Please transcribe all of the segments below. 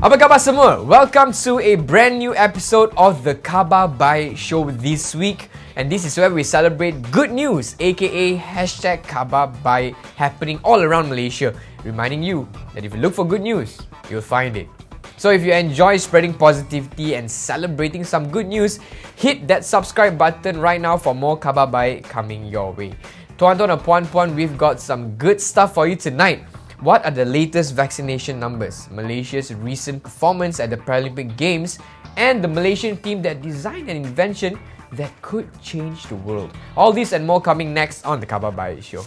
Apa khabar semua? Welcome to a brand new episode of the Khabar Baik show this week. And this is where we celebrate good news, aka hashtag Khabar Baik, happening all around Malaysia. Reminding you that if you look for good news, you'll find it. So if you enjoy spreading positivity and celebrating some good news, hit that subscribe button right now for more Khabar Baik coming your way. Tuan-tuan dan puan-puan, we've got some good stuff for you tonight. What are the latest vaccination numbers, Malaysia's recent performance at the Paralympic Games, and the Malaysian team that designed an invention that could change the world? All this and more coming next on the Khabar Baik show.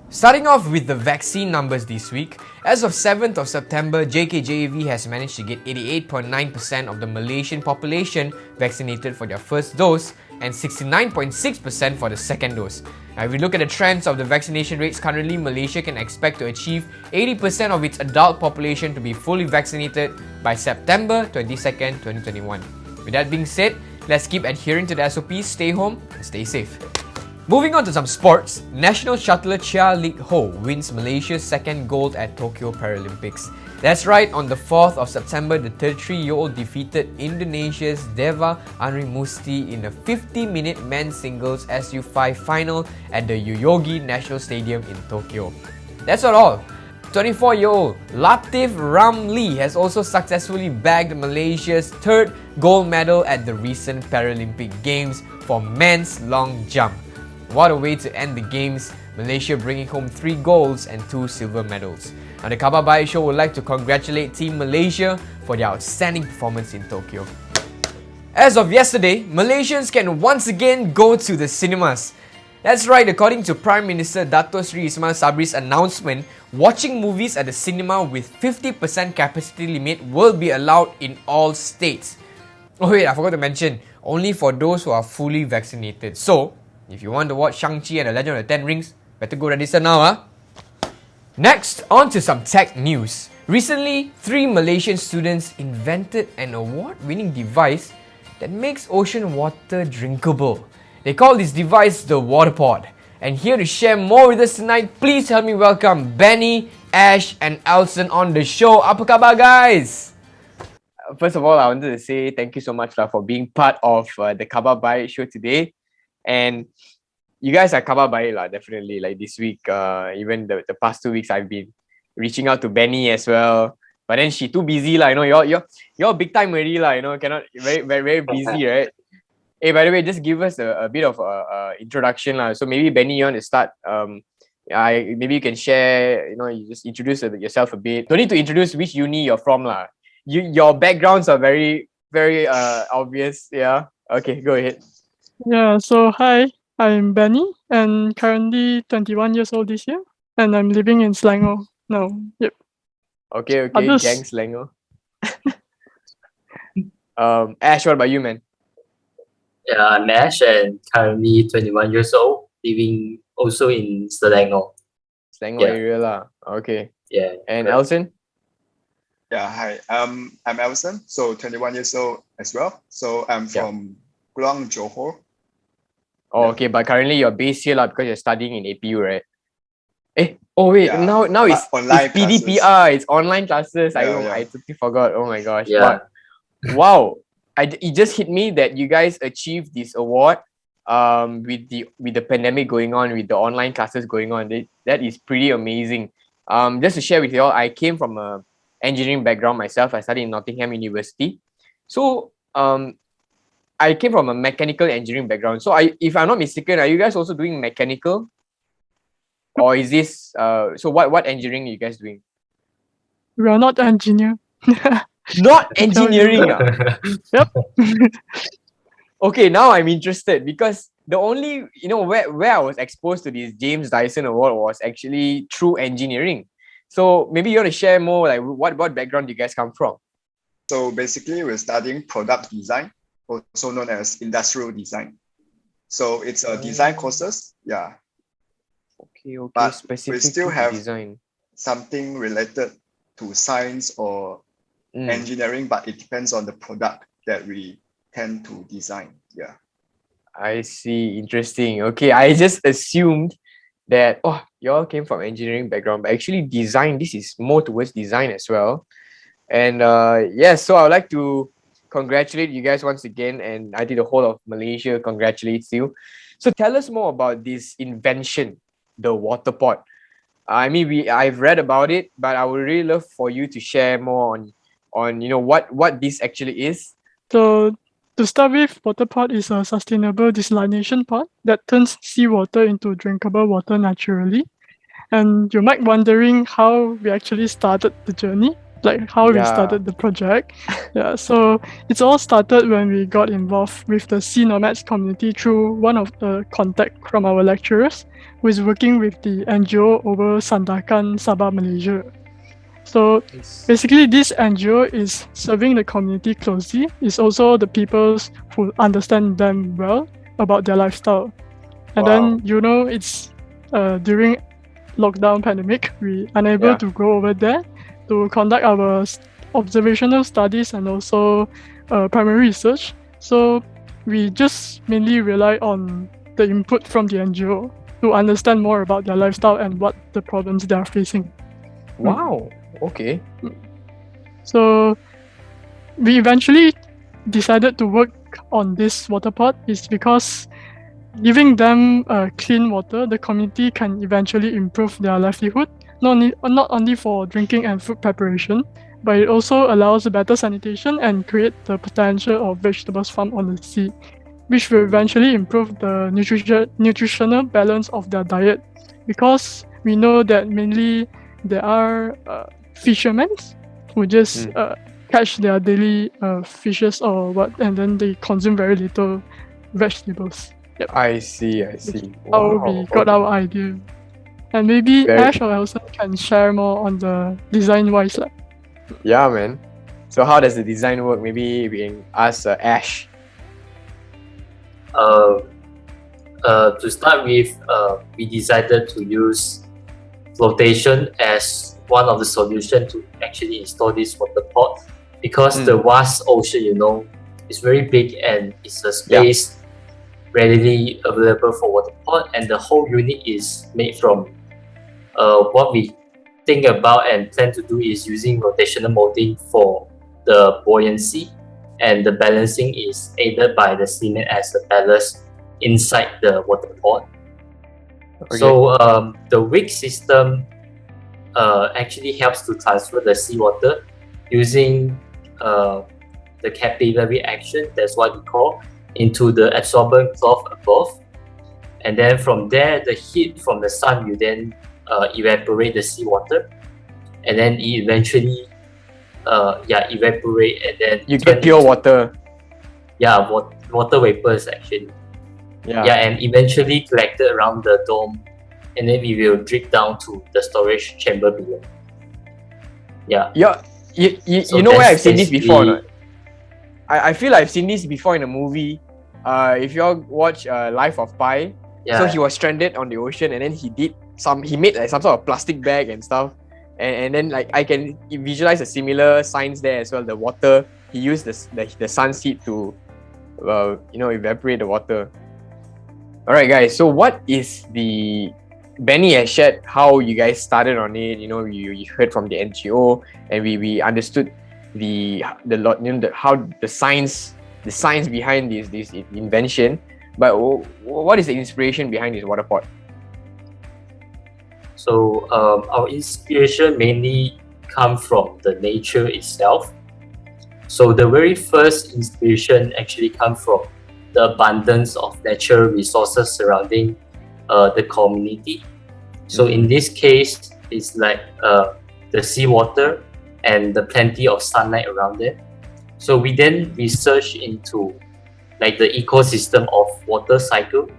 Starting off with the vaccine numbers this week, as of 7th of September, JKJAV has managed to get 88.9% of the Malaysian population vaccinated for their first dose and 69.6% for the second dose. Now, if we look at the trends of the vaccination rates currently, Malaysia can expect to achieve 80% of its adult population to be fully vaccinated by September 22nd, 2021. With that being said, let's keep adhering to the SOPs, stay home and stay safe. Moving on to some sports, national shuttler Chia Lik Ho wins Malaysia's second gold at Tokyo Paralympics. That's right, on the 4th of September, the 33-year-old defeated Indonesia's Deva Anri Musti in a 50-minute men's singles SU5 final at the Yoyogi National Stadium in Tokyo. That's not all. 24-year-old Latif Ramli has also successfully bagged Malaysia's third gold medal at the recent Paralympic Games for men's long jump. What a way to end the games, Malaysia bringing home 3 golds and 2 silver medals. Now the Khabar Baik show would like to congratulate Team Malaysia for their outstanding performance in Tokyo. As of yesterday, Malaysians can once again go to the cinemas. That's right, according to Prime Minister Dato Sri Ismail Sabri's announcement, watching movies at the cinema with 50% capacity limit will be allowed in all states. Oh wait, I forgot to mention, only for those who are fully vaccinated. So, if you want to watch Shang-Chi and the Legend of the Ten Rings, better go register now, huh? Next, on to some tech news. Recently, 3 Malaysian students invented an award-winning device that makes ocean water drinkable. They call this device the Waterpod. And here to share more with us tonight, please help me welcome Bennie, Ash and Elson on the show. Apa khabar, guys? First of all, I wanted to say thank you so much for being part of the Khabar Baik show today. And you guys are Khabar Baik definitely. Like this week, even the past 2 weeks, I've been reaching out to Bennie as well. But then she too busy you're big time already cannot very busy, right? Hey, by the way, just give us a bit of introduction So maybe Bennie, you want to start. Maybe you can share. You just introduce yourself a bit. Don't need to introduce which uni you're from Your backgrounds are very obvious. Yeah. Okay, go ahead. Yeah, so hi, I'm Bennie and currently 21 years old this year and I'm living in Selangor now. Yep. Okay, Others- gang Selangor. Ash, what about you, man? Yeah, I'm Ash and currently 21 years old, living also in Selangor. Selangor Yeah. area lah. Okay. Yeah. And correct. Elson? Yeah, hi. I'm Elson, so 21 years old as well. So I'm from Kluang, Johor. Oh, okay, but currently you're based here because you're studying in APU, right? Wait, Yeah, now it's online PDPR, it's online classes. Yeah. I totally forgot. Oh my gosh. Yeah. But, wow. It just hit me that you guys achieved this award with the pandemic going on, with the online classes going on. That is pretty amazing. Just to share with you all, I came from a engineering background myself. I studied in Nottingham University. So I came from a mechanical engineering background. So if I'm not mistaken, are you guys also doing mechanical? Or is this so what engineering are you guys doing? We are not engineer. Not engineering. Yep. Okay, now I'm interested because the only where I was exposed to this James Dyson Award was actually through engineering. So maybe you want to share more what background do you guys come from? So basically, we're studying product design, also known as industrial design. So it's a design courses, yeah. Okay. But Specific we still to have design. something related to science or engineering, but it depends on the product that we tend to design. Yeah. I see. Interesting. Okay, I just assumed that you all came from engineering background, but actually design, this is more towards design as well. And yes, so I would like to congratulate you guys once again, and I think the whole of Malaysia congratulates you. So tell us more about this invention, the water pot. I mean, I've read about it, but I would really love for you to share more on what this actually is. So to start with, Waterpod is a sustainable desalination pot that turns seawater into drinkable water naturally. And you might wondering how we actually started the journey, like how we Yeah. started the project. Yeah, so it's all started when we got involved with the Sea Nomads community through one of the contact from our lecturers who is working with the NGO over Sandakan, Sabah, Malaysia. So basically, this NGO is serving the community closely. It's also the people who understand them well about their lifestyle. And then, it's during lockdown pandemic, we unable to go over there to conduct our observational studies and also primary research. So we just mainly rely on the input from the NGO to understand more about their lifestyle and what the problems they are facing. Wow. Okay. So we eventually decided to work on this water pot is because giving them clean water, the community can eventually improve their livelihood, not only for drinking and food preparation, but it also allows better sanitation and create the potential of vegetables farm on the sea, which will eventually improve the nutritional balance of their diet. Because we know that mainly there are fishermen who just catch their daily fishes or what, and then they consume very little vegetables. Yep. I see. How we got our idea. And maybe Ash or Elson can share more on the design wise. Yeah, man. So how does the design work? Maybe we can ask Ash. To start with, we decided to use flotation as one of the solutions to actually install this water pot, because the vast ocean, is very big and it's a space readily available for water pot, and the whole unit is made from what we think about and plan to do is using rotational molding for the buoyancy, and the balancing is aided by the cement as a ballast inside the water pot. Okay. So the wick system actually helps to transfer the seawater using the capillary action, that's what we call, into the absorbent cloth above. And then from there, the heat from the sun will then evaporate the seawater, and then it eventually evaporate, and then you get pure water. Yeah, water vapors actually. Yeah, and eventually collected around the dome, and then we will drip down to the storage chamber below. Yeah. Yeah. You know where I've seen this before or not? I feel I've seen this before in a movie. If you all watch Life of Pi, so he was stranded on the ocean, and then he made like some sort of plastic bag and stuff, and then like I can visualize a similar science there as well. The water, he used the sun's heat to evaporate the water. All right, guys. So what is the Bennie has shared how you guys started on it. You heard from the NGO, and we understood how the science behind this invention. But what is the inspiration behind this water pot? So our inspiration mainly comes from the nature itself. So the very first inspiration actually comes from the abundance of natural resources surrounding the community. So in this case, it's like the seawater and the plenty of sunlight around it. So we then research into like the ecosystem of water cycle,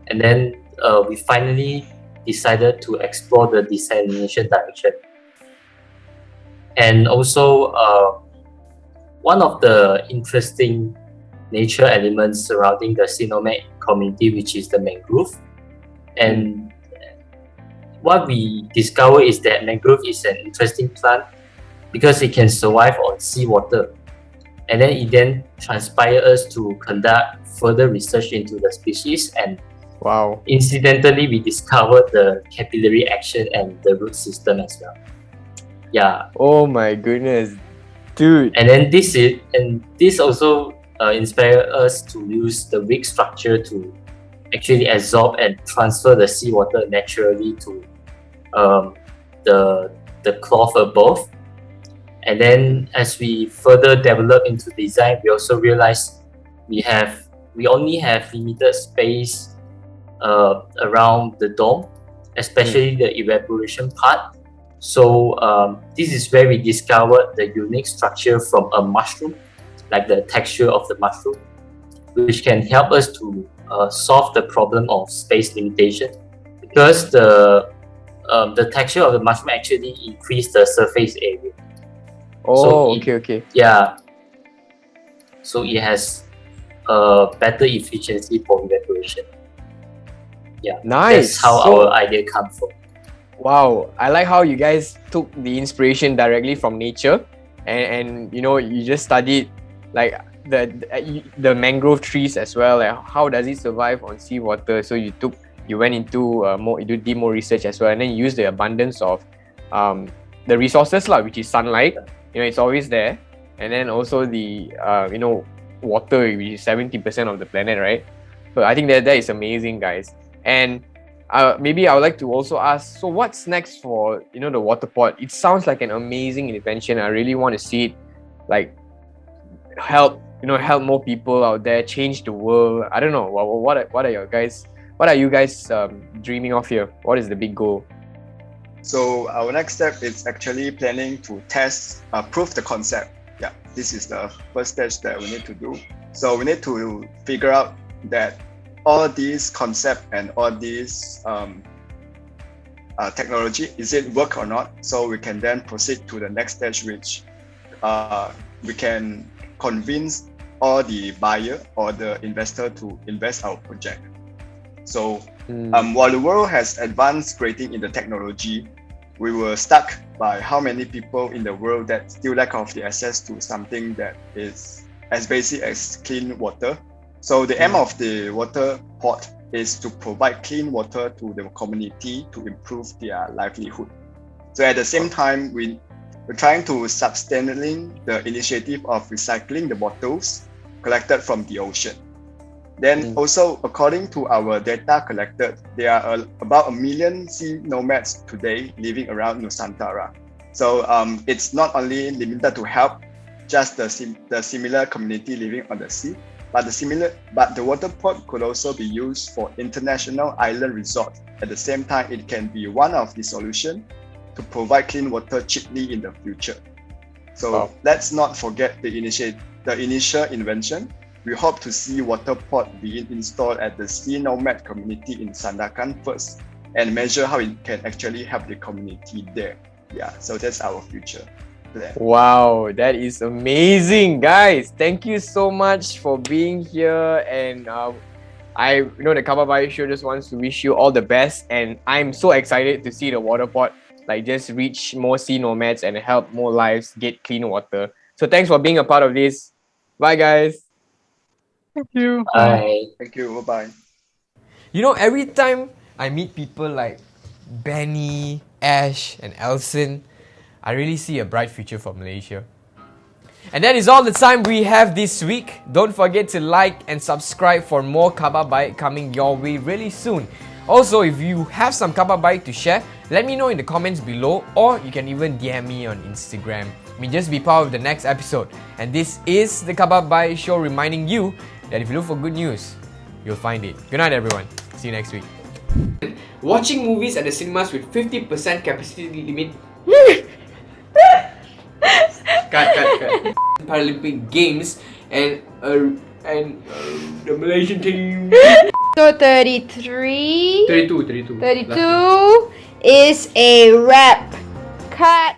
and then we finally decided to explore the desalination direction. And also one of the interesting nature elements surrounding the sea nomad community, which is the mangrove. And what we discover is that mangrove is an interesting plant because it can survive on seawater. And then it then transpired us to conduct further research into the species, and Wow. Incidentally, we discovered the capillary action and the root system as well. Yeah. Oh my goodness, dude. And then this also inspired us to use the wick structure to actually absorb and transfer the seawater naturally to the cloth above. And then as we further develop into design, we also realized we only have limited space around the dome, especially the evaporation part. So this is where we discovered the unique structure from a mushroom, like the texture of the mushroom, which can help us to solve the problem of space limitation, because the texture of the mushroom actually increase the surface area. Oh, So okay. Yeah. So it has better efficiency for evaporation. Yeah. Nice. That's how So- our idea comes from. Wow, I like how you guys took the inspiration directly from nature, and you know, you just studied like the mangrove trees as well. Like how does it survive on seawater? So you went into you did more research as well, and then you used the abundance of the resources lah, which is sunlight. You know, it's always there, and then also the water, which is 70% of the planet, right? So I think that is amazing, guys. And maybe I would like to also ask, so what's next for the Waterpod? It sounds like an amazing invention. I really want to see it like help more people out there, change the world. I don't know. What are you guys dreaming of here? What is the big goal? So our next step is actually planning to test, prove the concept. Yeah, this is the first stage that we need to do. So we need to figure out that all these concept and all these technology, is it work or not? So we can then proceed to the next stage, which we can convince all the buyer or the investor to invest our project. So while the world has advanced greatly in the technology, we were stuck by how many people in the world that still lack of the access to something that is as basic as clean water. So the aim of the Waterpod is to provide clean water to the community to improve their livelihood. So at the same time, we're trying to sustain the initiative of recycling the bottles collected from the ocean. Then also, according to our data collected, there are about 1 million sea nomads today living around Nusantara. So it's not only limited to help just the similar community living on the sea, but the Waterpod could also be used for international island resort. At the same time, it can be one of the solutions to provide clean water cheaply in the future. So let's not forget the initial invention. We hope to see Waterpod being installed at the sea nomad community in Sandakan first, and measure how it can actually help the community there. Yeah, so that's our future plan. Wow, that is amazing, guys. Thank you so much for being here. And the Khabar Baik show just wants to wish you all the best. And I'm so excited to see the Waterpod like just reach more sea nomads and help more lives get clean water. So thanks for being a part of this. Bye, guys. Thank you. Bye. Thank you. Bye-bye. You know, every time I meet people like Bennie, Ash, and Elson, I really see a bright future for Malaysia. And that is all the time we have this week. Don't forget to like and subscribe for more Khabar Baik coming your way really soon. Also, if you have some Khabar Baik to share, let me know in the comments below, or you can even DM me on Instagram. Just be part of the next episode. And this is the Khabar Baik show, reminding you that if you look for good news, you'll find it. Good night, everyone. See you next week. Watching movies at the cinemas with 50% capacity limit. cut. Paralympic Games and the Malaysian team. So 32 32. 32 is a wrap. Cut.